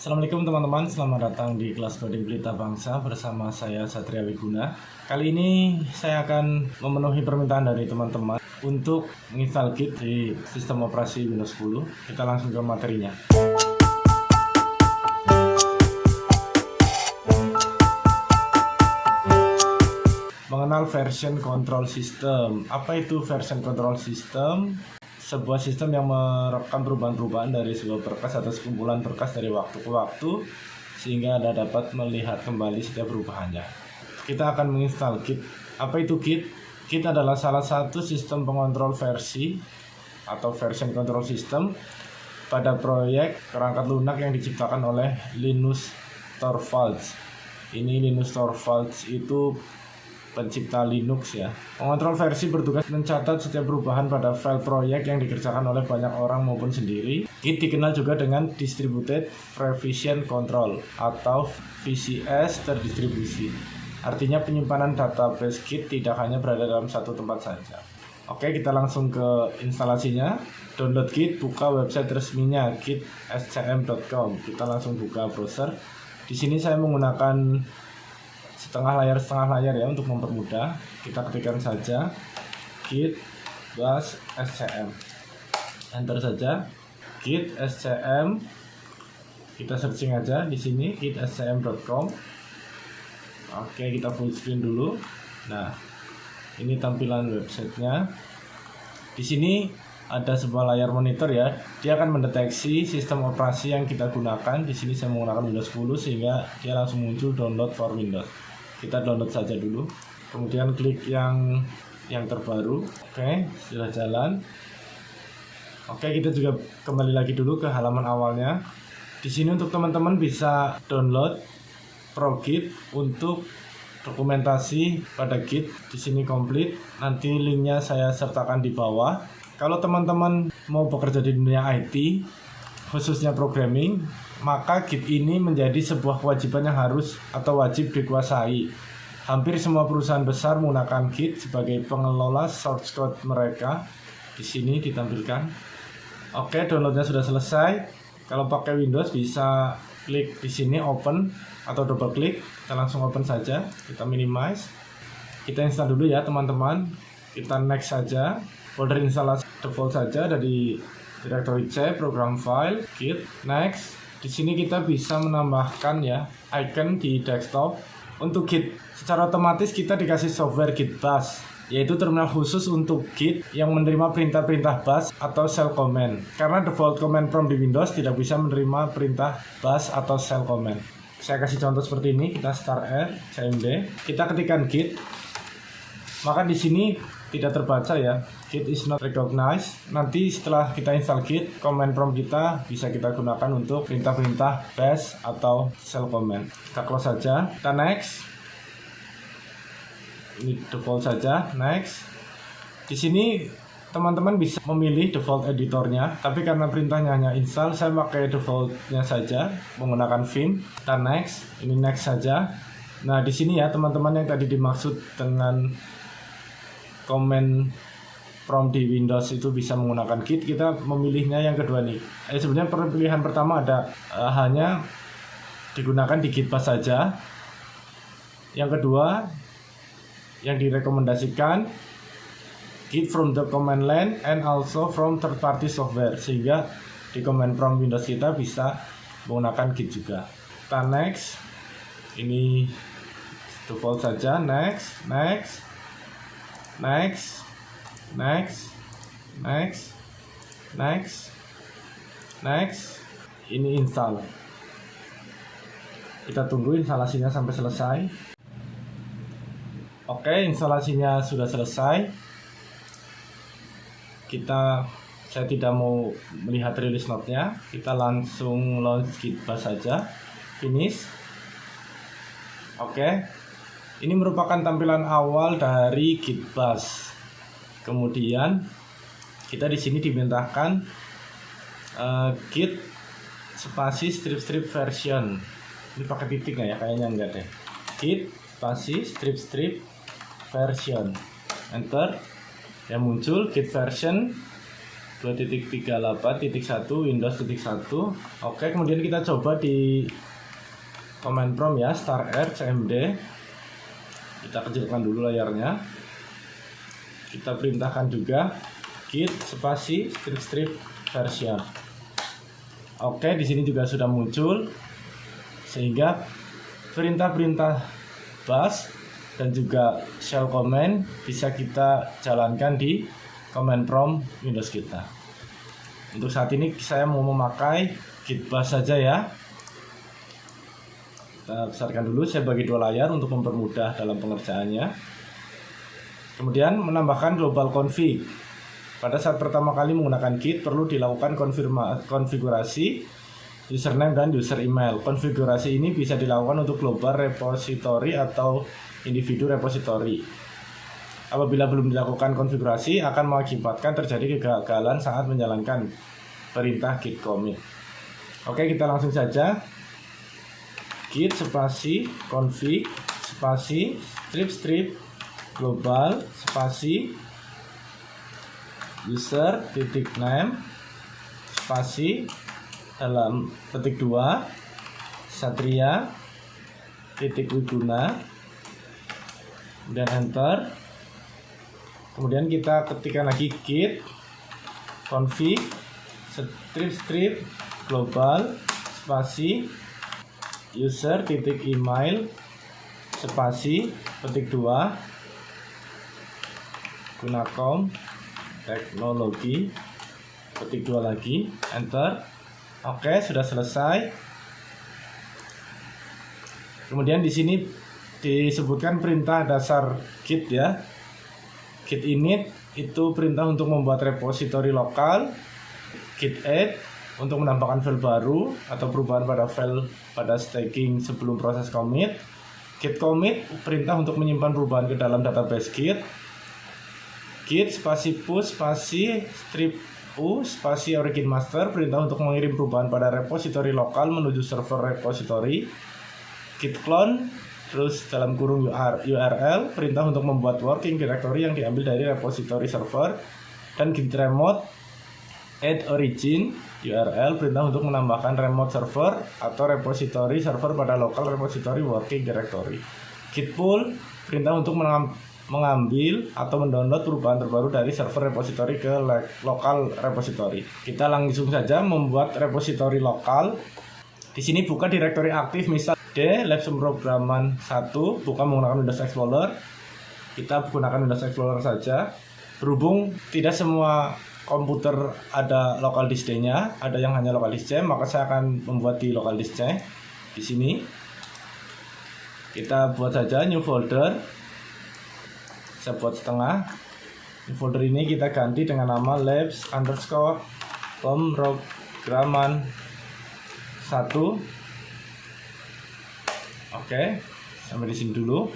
Assalamualaikum teman-teman, selamat datang di kelas Coding Pelita Bangsa bersama saya Satria Wiguna. Kali ini saya akan memenuhi permintaan dari teman-teman untuk menginstal Git di sistem operasi Windows 10. Kita langsung ke materinya. Mengenal version control system. Apa itu version control system? Sebuah sistem yang merekam perubahan-perubahan dari sebuah berkas atau sekumpulan berkas dari waktu ke waktu sehingga Anda dapat melihat kembali setiap perubahannya. Kita akan menginstal Git. Apa itu Git? Git adalah salah satu sistem pengontrol versi atau version control system pada proyek perangkat lunak yang diciptakan oleh Linus Torvalds. Ini Linus Torvalds itu pencipta Linux ya. Pengontrol versi bertugas mencatat setiap perubahan pada file proyek yang dikerjakan oleh banyak orang maupun sendiri. Git dikenal juga dengan Distributed Revision Control atau VCS terdistribusi. Artinya penyimpanan database Git tidak hanya berada dalam satu tempat saja. Oke, kita langsung ke instalasinya. Download Git, buka website resminya git.scm.com. Kita langsung buka browser. Di sini saya menggunakan setengah layar ya untuk mempermudah. Kita ketikkan saja git bash scm, enter saja git scm, kita searching aja di sini git.scm.com. Oke, kita full screen dulu. Nah, ini tampilan websitenya. Di sini ada sebuah layar monitor ya. Dia akan mendeteksi sistem operasi yang kita gunakan. Di sini saya menggunakan Windows 10 sehingga dia langsung muncul download for Windows. Kita download saja dulu, kemudian klik yang terbaru. Oke, sudah jalan. Oke, kita juga kembali lagi dulu ke halaman awalnya. Di sini untuk teman-teman bisa download ProGit untuk dokumentasi pada Git. Di sini komplit. Nanti linknya saya sertakan di bawah. Kalau teman-teman mau bekerja di dunia IT, khususnya programming, maka Git ini menjadi sebuah kewajiban yang harus atau wajib dikuasai. Hampir semua perusahaan besar menggunakan Git sebagai pengelola source code mereka. Di sini ditampilkan. Oke, downloadnya sudah selesai. Kalau pakai Windows bisa klik di sini open atau double klik. Kita langsung open saja. Kita minimize. Kita install dulu ya teman-teman. Kita next saja. Folder instalasi default saja dari directory C, program file, Git, next. Di sini kita bisa menambahkan ya icon di desktop. Untuk Git secara otomatis kita dikasih software Git bash, yaitu terminal khusus untuk Git yang menerima perintah-perintah bash atau shell command. Karena default command prompt di Windows tidak bisa menerima perintah bash atau shell command. Saya kasih contoh seperti ini. Kita start R, cmd, kita ketikkan Git, maka di sini tidak terbaca ya, Git is not recognized. Nanti setelah kita install Git, command prompt kita bisa kita gunakan untuk perintah-perintah bash atau shell command. Kita close saja, kita next. Ini default saja, next. Di sini teman-teman bisa memilih default editornya, tapi karena perintahnya hanya install, saya pakai defaultnya saja menggunakan vim. Kita next, ini next saja. Nah, di sini ya teman-teman yang tadi dimaksud dengan command prompt di Windows itu bisa menggunakan Git, kita memilihnya yang kedua nih. Sebenarnya pilihan pertama ada hanya digunakan di Git bash saja. Yang kedua yang direkomendasikan Git from the command line and also from third party software, sehingga di command prompt Windows kita bisa menggunakan Git juga. Kita next, ini default saja, next, next, next, next, next, next, next. Ini install. Kita tunggu instalasinya sampai selesai. Oke, instalasinya sudah selesai. Saya tidak mau melihat release note-nya. Kita langsung launch Git bash saja. Finish. Oke. Ini merupakan tampilan awal dari Git bash. Kemudian kita di sini dimintakan Git spasi strip version. Ini pakai titik nggak ya? Kayaknya enggak deh. Git spasi strip version. Enter. Yang muncul Git version 2.38.1 Windows.1. Oke, kemudian kita coba di command prompt ya, *r cmd. Kita kecilkan dulu layarnya. Kita perintahkan juga git spasi strip version. Oke, di sini juga sudah muncul, sehingga perintah-perintah bash dan juga shell command bisa kita jalankan di command prompt Windows kita. Untuk saat ini saya mau memakai git bash saja ya. Kita besarkan dulu, saya bagi dua layar untuk mempermudah dalam pengerjaannya. Kemudian menambahkan global config. Pada saat pertama kali menggunakan git perlu dilakukan konfigurasi username dan user email. Konfigurasi ini bisa dilakukan untuk global repository atau individu repository. Apabila belum dilakukan konfigurasi akan mengakibatkan terjadi kegagalan saat menjalankan perintah git commit. Oke, kita langsung saja. Git spasi config spasi strip global spasi user titik name spasi dalam petik 2 Satria titik Wiguna, dan enter. Kemudian kita ketikkan lagi git config strip global spasi user titik email spasi petik 2 Gunakom teknologi petik 2 lagi, enter. Oke, sudah selesai. Kemudian di sini disebutkan perintah dasar git ya. Git init itu perintah untuk membuat repositori lokal. Git add untuk menambahkan file baru atau perubahan pada file pada staging sebelum proses commit. Git commit perintah untuk menyimpan perubahan ke dalam database git. Git spasi push spasi strip u spasi origin master perintah untuk mengirim perubahan pada repositori lokal menuju server repositori. Git clone terus dalam kurung URL perintah untuk membuat working directory yang diambil dari repositori server. Dan git remote add origin URL perintah untuk menambahkan remote server atau repositori server pada local repository working directory. Git pull perintah untuk mengambil atau mendownload perubahan terbaru dari server repository ke lokal repository. Kita langsung saja membuat repository lokal. Di sini buka direktori aktif, misal D lab pemrograman 1, buka menggunakan Windows Explorer. Kita gunakan Windows Explorer saja. Berhubung tidak semua komputer ada local disk D-nya, ada yang hanya local disk C, maka saya akan membuat di local disk C. Di sini kita buat saja new folder. Saya buat setengah. Di folder ini kita ganti dengan nama labs underscore pemrograman 1. Oke, sampai di sini dulu.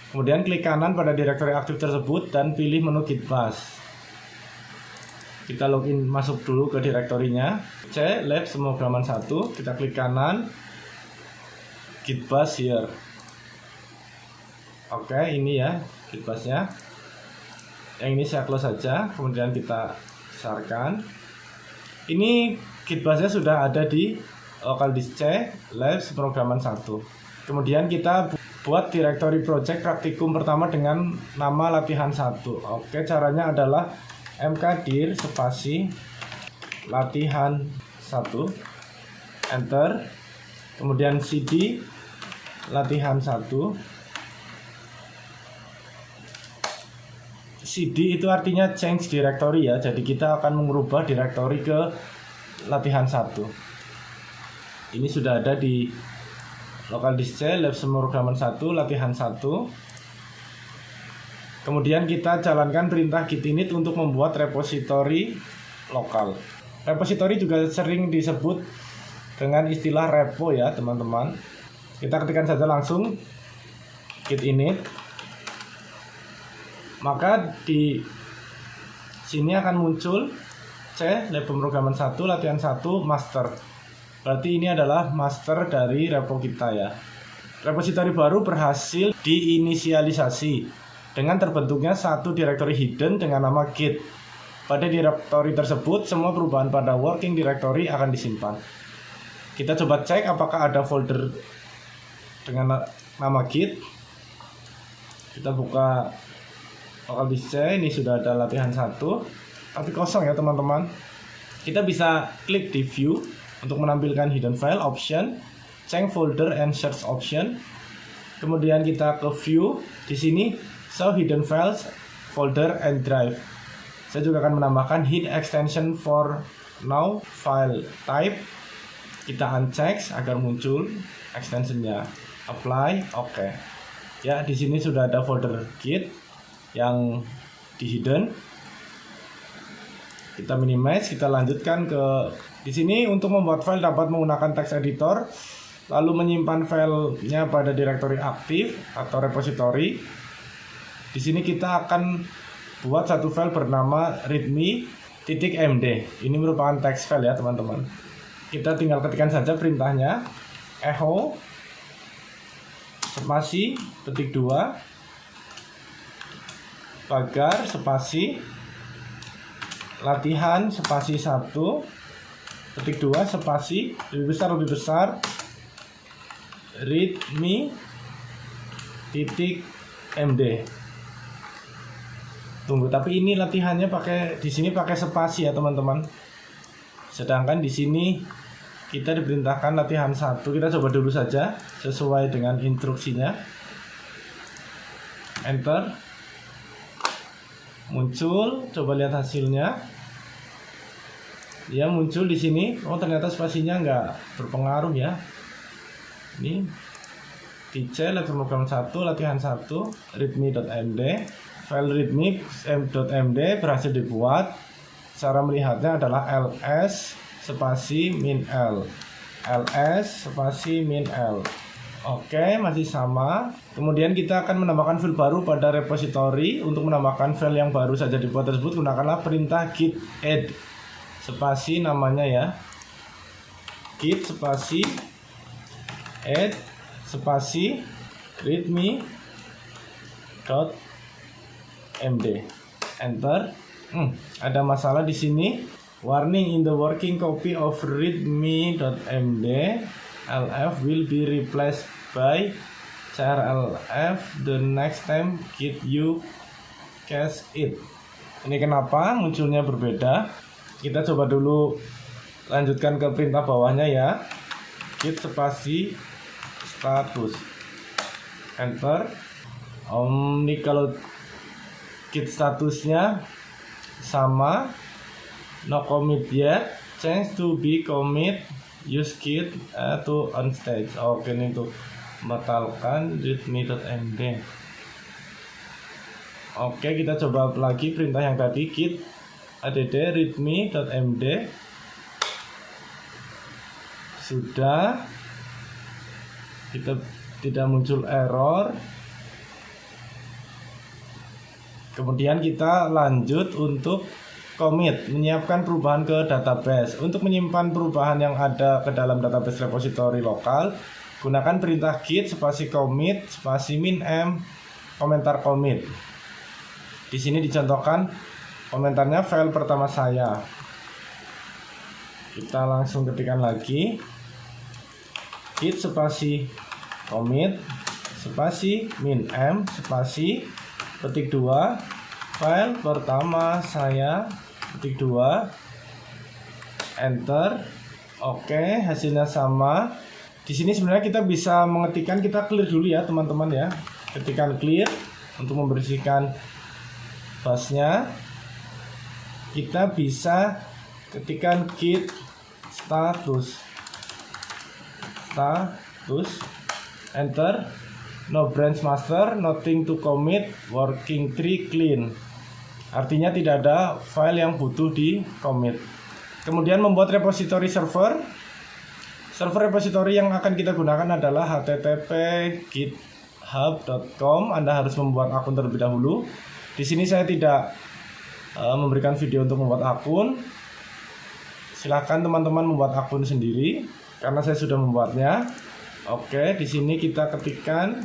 Kemudian klik kanan pada direktori aktif tersebut dan pilih menu git bash. Kita login masuk dulu ke direktorinya. C labs pemrograman 1. Kita klik kanan, git bash here. Oke, ini ya git bash-nya. Yang ini saya close saja, kemudian kita besarkan. Ini git bash-nya sudah ada di local disk C labs pemrograman 1. Kemudian kita buat direktori project praktikum pertama dengan nama latihan 1. Oke, caranya adalah mkdir spasi latihan 1, enter. Kemudian cd latihan 1. cd itu artinya change directory ya, jadi kita akan mengubah direktori ke latihan 1. Ini sudah ada di local disk C lab pemrograman 1 latihan 1. Kemudian kita jalankan perintah git init untuk membuat repositori lokal. Repositori juga sering disebut dengan istilah repo ya teman-teman. Kita ketikkan saja langsung git init. Maka di sini akan muncul C lab pemrograman 1 latihan 1 master. Berarti ini adalah master dari repo kita ya. Repositori baru berhasil diinisialisasi dengan terbentuknya satu direktori hidden dengan nama git. pada directory tersebut semua perubahan pada working directory akan disimpan. Kita coba cek apakah ada folder dengan nama Git. Kita buka local disk C, ini sudah ada latihan 1, tapi kosong ya teman-teman. Kita bisa klik di view untuk menampilkan hidden file option, change folder and search option. Kemudian kita ke view, di sini show hidden files, folder and drive. Saya juga akan menambahkan hid extension for now file type. Kita uncheck agar muncul extensionnya. Apply, oke. Ya, di sini sudah ada folder Git yang di hidden. Kita minimize, kita lanjutkan ke di sini. Untuk membuat file dapat menggunakan text editor, lalu menyimpan filenya pada directory aktif atau repository. Di sini kita akan buat satu file bernama readme.md. Ini merupakan text file ya teman-teman. Kita tinggal ketikkan saja perintahnya, echo spasi ketik 2 pagar spasi latihan spasi 1 ketik 2 spasi lebih besar readme.md. Tunggu, tapi ini latihannya di sini pakai spasi ya teman-teman. Sedangkan di sini kita diperintahkan latihan 1. Kita coba dulu saja sesuai dengan instruksinya. Enter. Muncul, coba lihat hasilnya. Dia muncul di sini. Oh, ternyata spasinya nggak berpengaruh ya. Ini DC program 1 latihan 1 readme.md. File readme.md berhasil dibuat. Cara melihatnya adalah ls spasi min l, ls spasi min l. Oke, masih sama. Kemudian kita akan menambahkan file baru pada repository. Untuk menambahkan file yang baru saja dibuat tersebut, gunakanlah perintah git add spasi namanya ya, git spasi add spasi readme.md. Enter. Ada masalah di sini. Warning, in the working copy of readme.md, lf will be replaced by crlf the next time git you cache it. Ini kenapa munculnya berbeda? Kita coba dulu lanjutkan ke perintah bawahnya ya, git spasi status. Enter. Ini kalau git statusnya sama, no commit yet, change to be commit, use git to on stage. Oke, ini tuh batalkan readme.md. Oke, kita coba lagi perintah yang tadi, git add readme.md. Sudah, kita tidak muncul error. Kemudian kita lanjut untuk commit, menyiapkan perubahan ke database. Untuk menyimpan perubahan yang ada ke dalam database repository lokal, gunakan perintah git spasi commit spasi min m komentar commit. Di sini dicontohkan komentarnya file pertama saya. Kita langsung ketikkan lagi, git spasi commit spasi min m spasi ketik 2 file pertama saya ketik 2. Enter. Oke, hasilnya sama. Di sini sebenarnya kita bisa mengetikkan, kita clear dulu ya teman-teman ya. Ketikkan clear untuk membersihkan busnya. Kita bisa ketikkan git status. Enter. No branch master, nothing to commit, working tree clean. Artinya tidak ada file yang butuh di commit. Kemudian membuat repository server. Server repository yang akan kita gunakan adalah http://github.com. Anda harus membuat akun terlebih dahulu. Di sini saya tidak memberikan video untuk membuat akun. Silahkan teman-teman membuat akun sendiri karena saya sudah membuatnya. Oke, di sini kita ketikkan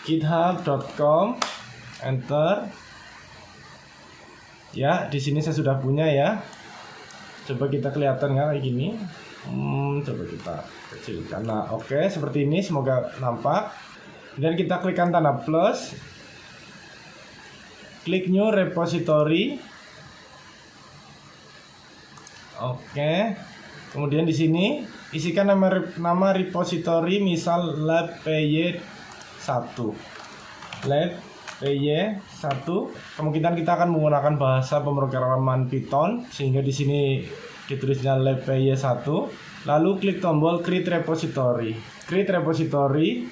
github.com, enter. Ya, di sini saya sudah punya ya. Coba kita kelihatan nggak kayak gini? Coba kita kecilkan. Nah, oke, seperti ini, semoga nampak. Dan kita klikkan tanda plus, klik new repository. Oke. Kemudian di sini isikan nama repository, misal lab py1. Lab py1. Kemungkinan kita akan menggunakan bahasa pemrograman Python, sehingga di sini ditulisnya lab py1. Lalu klik tombol create repository. Create repository.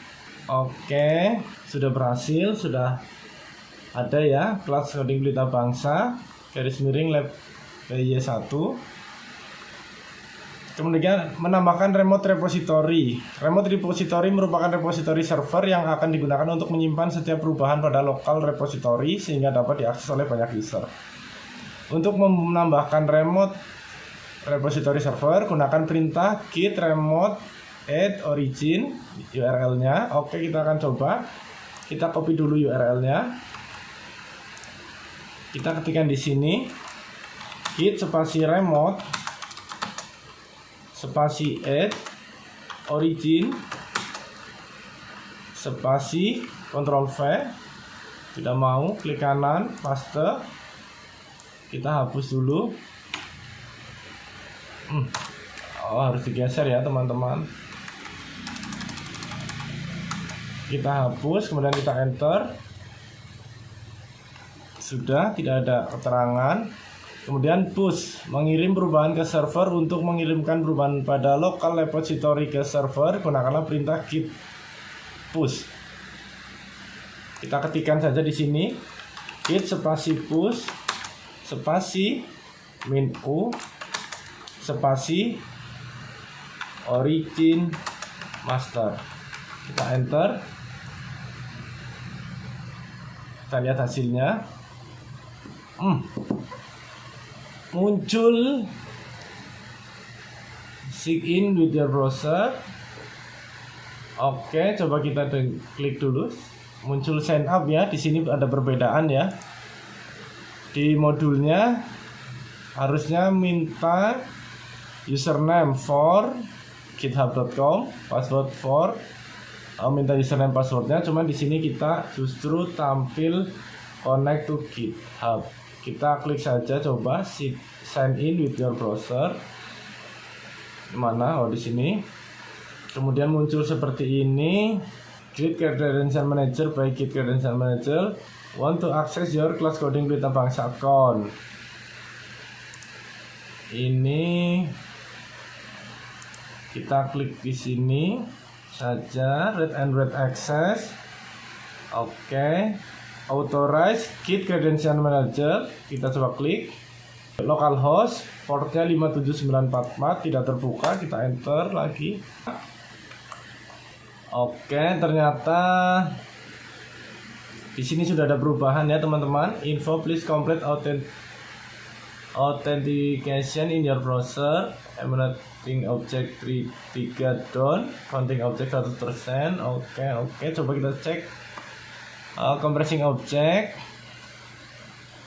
Oke, sudah berhasil, sudah ada ya, kelas coding Pelita Bangsa garis miring lab py1. Kemudian menambahkan remote repository. Remote repository merupakan repository server yang akan digunakan untuk menyimpan setiap perubahan pada lokal repository sehingga dapat diakses oleh banyak user. Untuk menambahkan remote repository server, gunakan perintah git remote add origin URL-nya. Oke, kita akan coba. Kita copy dulu URL-nya. Kita ketikkan di sini git spasi remote spasi add origin spasi Ctrl V. Tidak mau, klik kanan, paste. Kita hapus dulu. Harus digeser ya teman-teman. Kita hapus, kemudian kita enter. Sudah, tidak ada keterangan. Kemudian push, mengirim perubahan ke server. Untuk mengirimkan perubahan pada lokal repository ke server, gunakanlah perintah git push. Kita ketikkan saja di sini git spasi push spasi min u spasi origin master. Kita enter. Kita lihat hasilnya. Muncul sign in with your browser. Oke, coba kita klik dulu. Muncul sign up ya. Di sini ada perbedaan ya. Di modulnya harusnya minta username for github.com, password for minta username passwordnya. Cuman di sini kita justru tampil connect to GitHub. Kita klik saja, coba sign in with your browser. Mana? Oh, di sini. Kemudian muncul seperti ini. Git Credential Manager by Git Credential Manager. Want to access your class coding Pelita Bangsa account. Ini kita klik di sini saja, read and write access. Oke. Authorize Git Credential Manager. Kita coba klik. Localhost portnya 57944 tidak terbuka. Kita enter lagi. Oke, ternyata di sini sudah ada perubahan ya teman-teman. Info please complete authentication in your browser. Emulating object 3 down, counting object 100%. Oke, coba kita cek. Compressing object.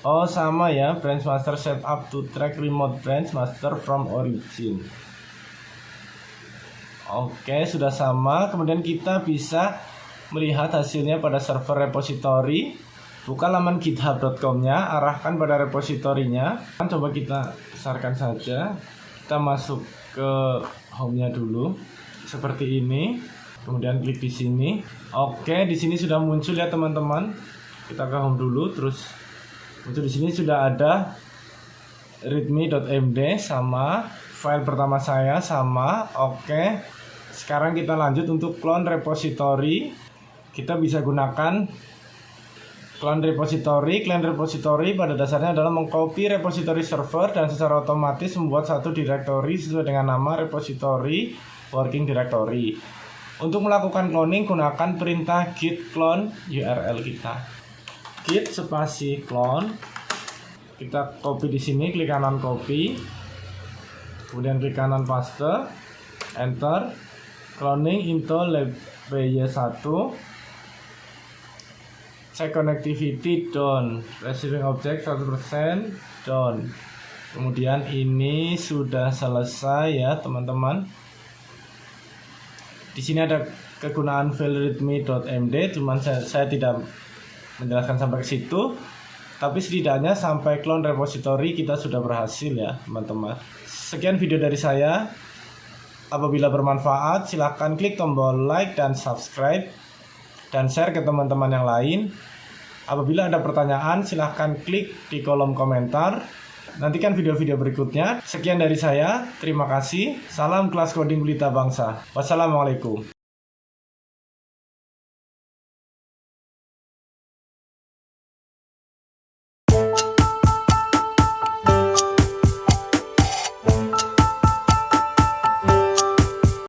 Oh, sama ya, branch master setup to track remote branch master from origin. Oke, sudah sama. Kemudian kita bisa melihat hasilnya pada server repository. Buka laman github.com-nya, arahkan pada repositorinya. Coba kita besarkan saja. Kita masuk ke home-nya dulu. Seperti ini. Kemudian klik di sini. Oke, di sini sudah muncul ya teman-teman. Kita ke home dulu, terus muncul di sini sudah ada readme.md sama file pertama saya sama. Oke. Sekarang kita lanjut untuk clone repository. Kita bisa gunakan clone repository. Clone repository pada dasarnya adalah mengcopy repository server dan secara otomatis membuat satu directory sesuai dengan nama repository working directory. Untuk melakukan cloning, gunakan perintah git clone URL kita. Git spasi clone. Kita copy di sini, klik kanan copy. Kemudian klik kanan paste. Enter. Cloning into lab py1. check connectivity done, receiving object 100% done. Kemudian ini sudah selesai ya teman-teman. Di sini ada kegunaan file readme.md, cuman saya tidak menjelaskan sampai ke situ. Tapi setidaknya sampai clone repository kita sudah berhasil ya teman-teman. Sekian video dari saya. Apabila bermanfaat, silahkan klik tombol like dan subscribe dan share ke teman-teman yang lain. Apabila ada pertanyaan, silahkan klik di kolom komentar. Nantikan video-video berikutnya. Sekian dari saya, terima kasih. Salam kelas coding Pelita Bangsa. Wassalamualaikum.